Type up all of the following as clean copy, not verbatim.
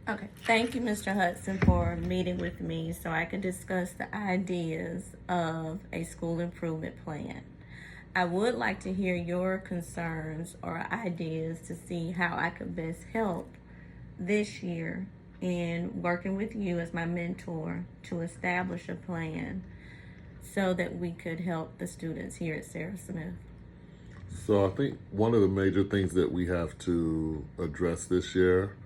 Okay, thank you, Mr. Hudson, for meeting with me so I can discuss the ideas of a school improvement plan. I would like to hear your concerns or ideas to see how I could best help this year in working with you as my mentor to establish a plan so that we could help the students here at Sarah Smith. So I think one of the major things that we have to address this year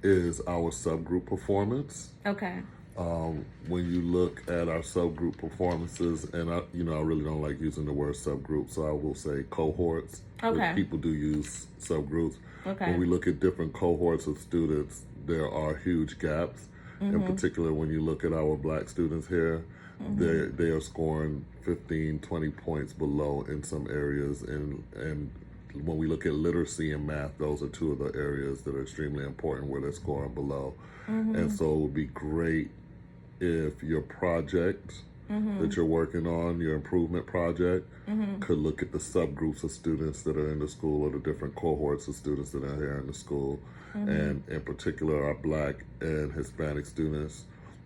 is our subgroup performance. Okay. When you look at our subgroup performances, and I really don't like using the word subgroup, so I will say cohorts. Okay. But people do use subgroups. Okay. When we look at different cohorts of students, there are huge gaps. In particular, when you look at our black students here, they are scoring 15, 20 points below in some areas, and when we look at literacy and math, those are two of the areas that are extremely important where they're scoring below. And so it would be great if your project that you're working on, your improvement project, could look at the subgroups of students that are in the school or the different cohorts of students that are here in the school, and in particular our black and Hispanic students.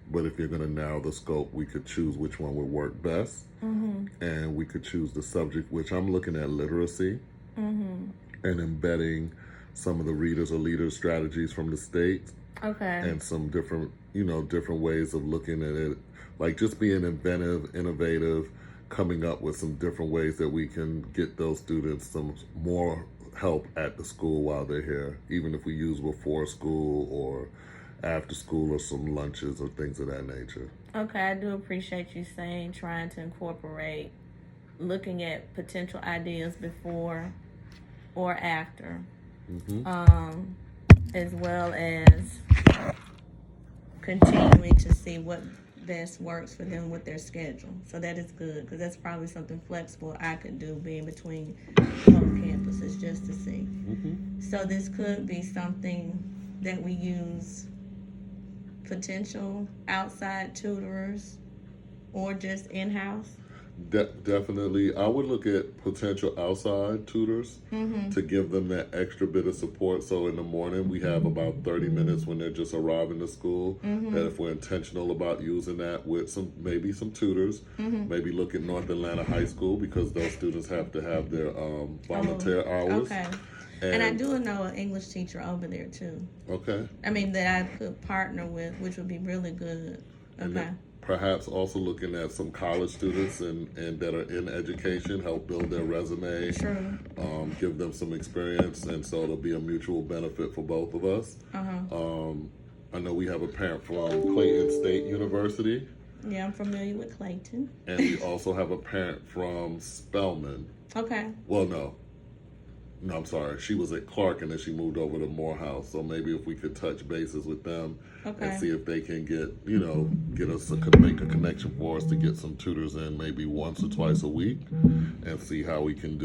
But if you're going to narrow the scope, we could choose which one would work best, and we could choose the subject, which I'm looking at literacy, and embedding some of the readers or leaders strategies from the state. Okay. And some different ways of looking at it, like just being inventive, innovative, coming up with some different ways that we can get those students some more help at the school while they're here, even if we use before school or after school or some lunches or things of that nature. Okay, I do appreciate you saying trying to incorporate looking at potential ideas before or after, as well as continuing to see what best works for them with their schedule. So that is good because that's probably something flexible I could do being between both campuses just to see. So this could be something that we use potential outside tutors or just in-house. Definitely, I would look at potential outside tutors to give them that extra bit of support. So in the morning, we have about 30 minutes when they're just arriving to school. That if we're intentional about using that with maybe some tutors, maybe look at North Atlanta High School because those students have to have their volunteer hours. Okay. And I do know an English teacher over there too. Okay. I mean, that I could partner with, which would be really good. Okay. Perhaps also looking at some college students and that are in education, help build their resume, True. Give them some experience, and so it'll be a mutual benefit for both of us. I know we have a parent from Clayton State University. Yeah, I'm familiar with Clayton. And we also have a parent from Spelman. Okay. Well, no, I'm sorry. She was at Clark and then she moved over to Morehouse. So maybe if we could touch bases with them and see if they can get us make a connection for us to get some tutors in maybe once or twice a week and see how we can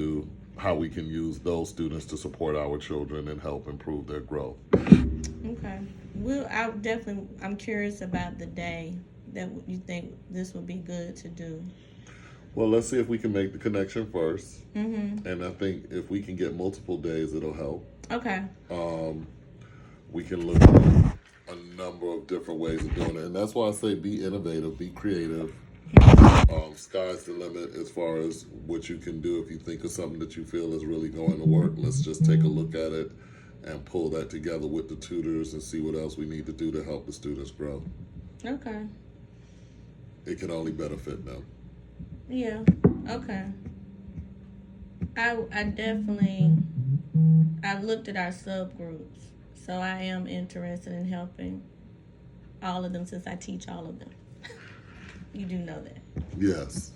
use those students to support our children and help improve their growth. Okay. I'm curious about the day that you think this would be good to do. Well, let's see if we can make the connection first. And I think if we can get multiple days, it'll help. Okay. We can look at a number of different ways of doing it. And that's why I say be innovative, be creative. Sky's the limit as far as what you can do. If you think of something that you feel is really going to work, let's just take a look at it and pull that together with the tutors and see what else we need to do to help the students grow. Okay. It can only benefit them. Yeah. Okay. I definitely, I've looked at our subgroups, so I am interested in helping all of them since I teach all of them. You do know that. Yes.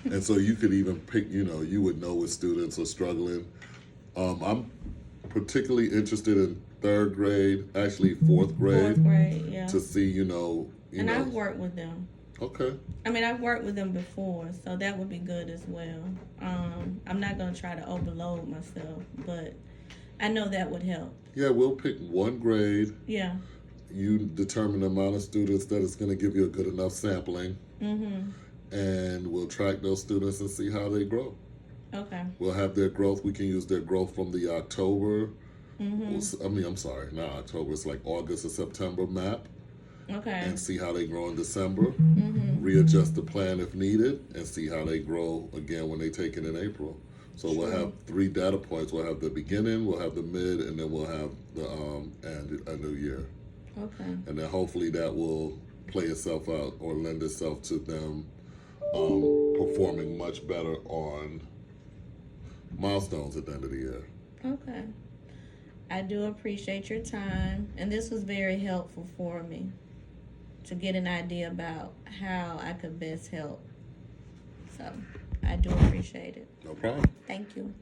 And so you could even pick, you would know if students are struggling. I'm particularly interested in third grade, actually fourth grade. Fourth grade, yeah. To see, And I've worked with them. Okay. I mean, I've worked with them before, so that would be good as well. I'm not going to try to overload myself, but I know that would help. Yeah, we'll pick one grade. Yeah. You determine the amount of students that it's going to give you a good enough sampling. And we'll track those students and see how they grow. Okay. We'll have their growth. We can use their growth from the October I'm sorry, not October. It's like August or September map, Okay. and see how they grow in December. Readjust the plan if needed, and see how they grow again when they take it in April. So we'll have 3 data points. We'll have the beginning, we'll have the mid, and then we'll have the and a new year. Okay. And then hopefully that will play itself out or lend itself to them performing much better on milestones at the end of the year. Okay. I do appreciate your time, and this was very helpful for me to get an idea about how I could best help. So I do appreciate it. No problem. Thank you.